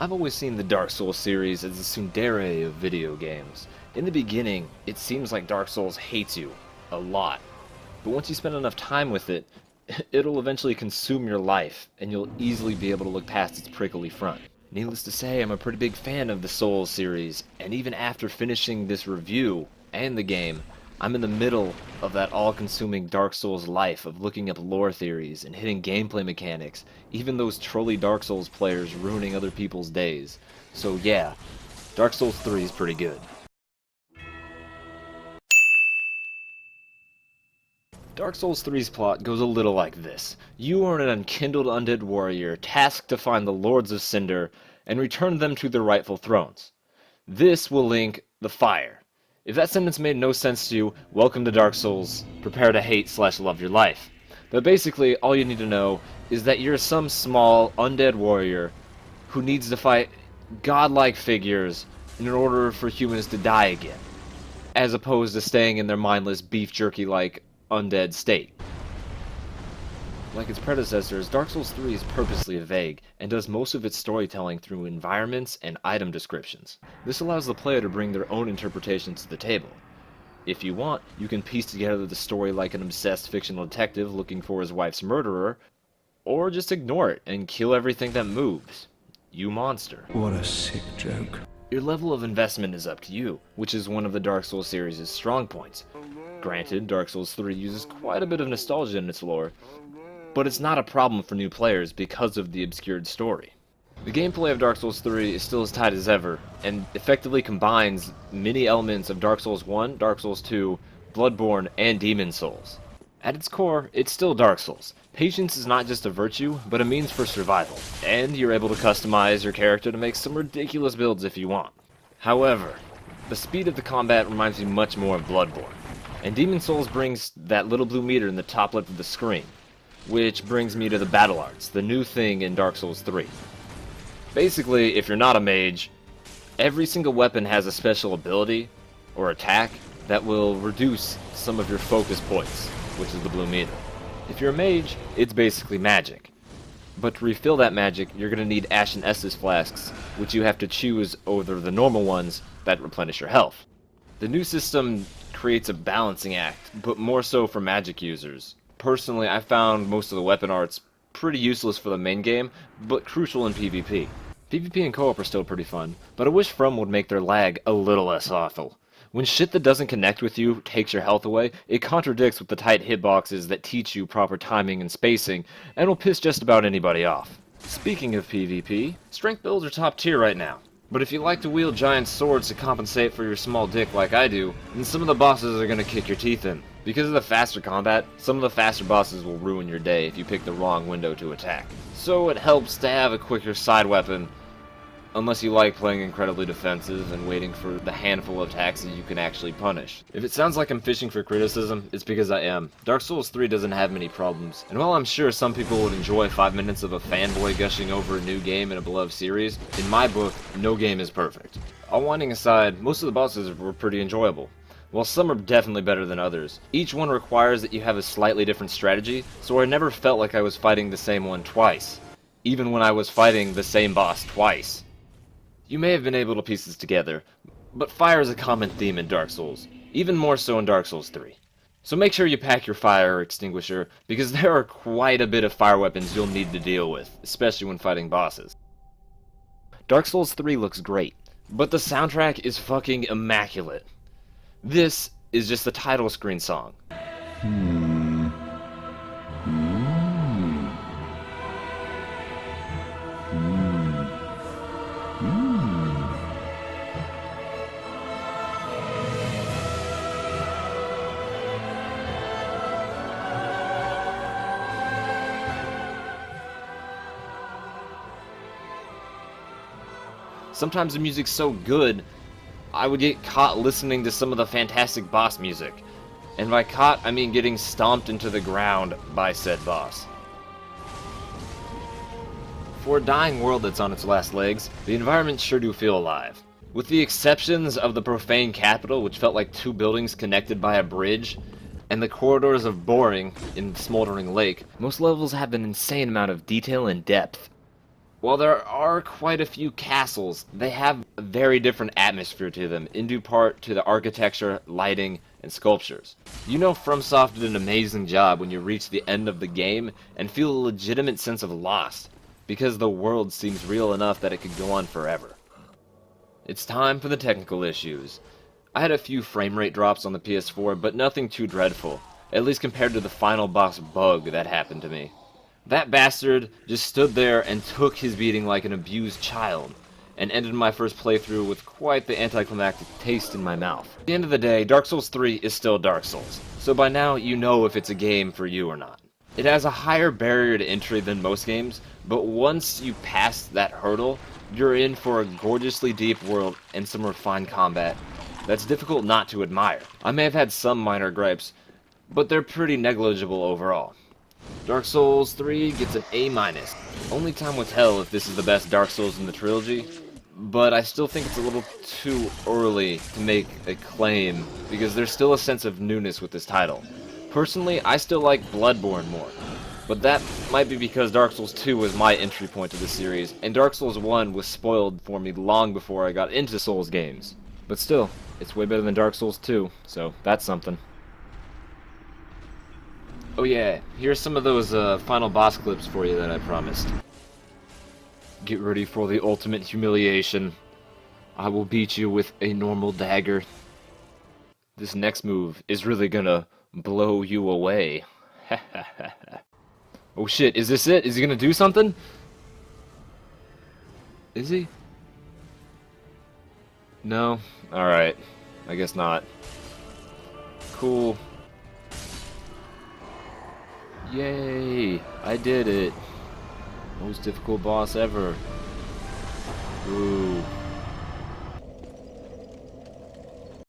I've always seen the Dark Souls series as a tsundere of video games. In the beginning, it seems like Dark Souls hates you a lot, but once you spend enough time with it, it'll eventually consume your life, and you'll easily be able to look past its prickly front. Needless to say, I'm a pretty big fan of the Souls series, and even after finishing this review and the game, I'm in the middle of that all-consuming Dark Souls life of looking up lore theories and hitting gameplay mechanics, even those trolly Dark Souls players ruining other people's days. So yeah, Dark Souls 3 is pretty good. Dark Souls 3's plot goes a little like this. You are an unkindled undead warrior tasked to find the Lords of Cinder and return them to their rightful thrones. This will link the fire. If that sentence made no sense to you, welcome to Dark Souls. Prepare to hate/love your life. But basically, all you need to know is that you're some small undead warrior who needs to fight godlike figures in order for humans to die again, as opposed to staying in their mindless beef jerky-like undead state. Like its predecessors, Dark Souls 3 is purposely vague, and does most of its storytelling through environments and item descriptions. This allows the player to bring their own interpretations to the table. If you want, you can piece together the story like an obsessed fictional detective looking for his wife's murderer, or just ignore it and kill everything that moves. You monster. What a sick joke. Your level of investment is up to you, which is one of the Dark Souls series' strong points. Granted, Dark Souls 3 uses quite a bit of nostalgia in its lore, but it's not a problem for new players because of the obscured story. The gameplay of Dark Souls 3 is still as tight as ever, and effectively combines many elements of Dark Souls 1, Dark Souls 2, Bloodborne, and Demon Souls. At its core, it's still Dark Souls. Patience is not just a virtue, but a means for survival, and you're able to customize your character to make some ridiculous builds if you want. However, the speed of the combat reminds me much more of Bloodborne, and Demon Souls brings that little blue meter in the top left of the screen. Which brings me to the battle arts, the new thing in Dark Souls 3. Basically, if you're not a mage, every single weapon has a special ability or attack that will reduce some of your focus points, which is the blue meter. If you're a mage, it's basically magic. But to refill that magic, you're going to need Ashen Estus flasks, which you have to choose over the normal ones that replenish your health. The new system creates a balancing act, but more so for magic users. Personally, I found most of the weapon arts pretty useless for the main game, but crucial in PvP. PvP and co-op are still pretty fun, but I wish From would make their lag a little less awful. When shit that doesn't connect with you takes your health away, it contradicts with the tight hitboxes that teach you proper timing and spacing, and will piss just about anybody off. Speaking of PvP, strength builds are top tier right now. But if you like to wield giant swords to compensate for your small dick like I do, then some of the bosses are gonna kick your teeth in. Because of the faster combat, some of the faster bosses will ruin your day if you pick the wrong window to attack. So it helps to have a quicker side weapon, unless you like playing incredibly defensive and waiting for the handful of attacks that you can actually punish. If it sounds like I'm fishing for criticism, it's because I am. Dark Souls 3 doesn't have many problems, and while I'm sure some people would enjoy 5 minutes of a fanboy gushing over a new game in a beloved series, in my book, no game is perfect. All whining aside, most of the bosses were pretty enjoyable. While some are definitely better than others, each one requires that you have a slightly different strategy, so I never felt like I was fighting the same one twice, even when I was fighting the same boss twice. You may have been able to piece this together, but fire is a common theme in Dark Souls, even more so in Dark Souls 3. So make sure you pack your fire extinguisher, because there are quite a bit of fire weapons you'll need to deal with, especially when fighting bosses. Dark Souls 3 looks great, but the soundtrack is fucking immaculate. This is just the title screen song. Sometimes the music's so good, I would get caught listening to some of the fantastic boss music. And by caught, I mean getting stomped into the ground by said boss. For a dying world that's on its last legs, the environments sure do feel alive. With the exceptions of the profane capital, which felt like 2 buildings connected by a bridge, and the corridors of Boring in Smoldering Lake, most levels have an insane amount of detail and depth. While there are quite a few castles, they have a very different atmosphere to them, in due part to the architecture, lighting, and sculptures. You know FromSoft did an amazing job when you reach the end of the game and feel a legitimate sense of loss, because the world seems real enough that it could go on forever. It's time for the technical issues. I had a few frame rate drops on the PS4, but nothing too dreadful, at least compared to the final boss bug that happened to me. That bastard just stood there and took his beating like an abused child, and ended my first playthrough with quite the anticlimactic taste in my mouth. At the end of the day, Dark Souls 3 is still Dark Souls, so by now you know if it's a game for you or not. It has a higher barrier to entry than most games, but once you pass that hurdle, you're in for a gorgeously deep world and some refined combat that's difficult not to admire. I may have had some minor gripes, but they're pretty negligible overall. Dark Souls 3 gets an A-. Only time will tell if this is the best Dark Souls in the trilogy, but I still think it's a little too early to make a claim, because there's still a sense of newness with this title. Personally, I still like Bloodborne more, but that might be because Dark Souls 2 was my entry point to the series, and Dark Souls 1 was spoiled for me long before I got into Souls games. But still, it's way better than Dark Souls 2, so that's something. Oh yeah, here's some of those final boss clips for you that I promised. Get ready for the ultimate humiliation. I will beat you with a normal dagger. This next move is really gonna blow you away. Oh shit, is this it? Is he gonna do something? Is he? No? Alright. I guess not. Cool. Yay! I did it! Most difficult boss ever. Ooh.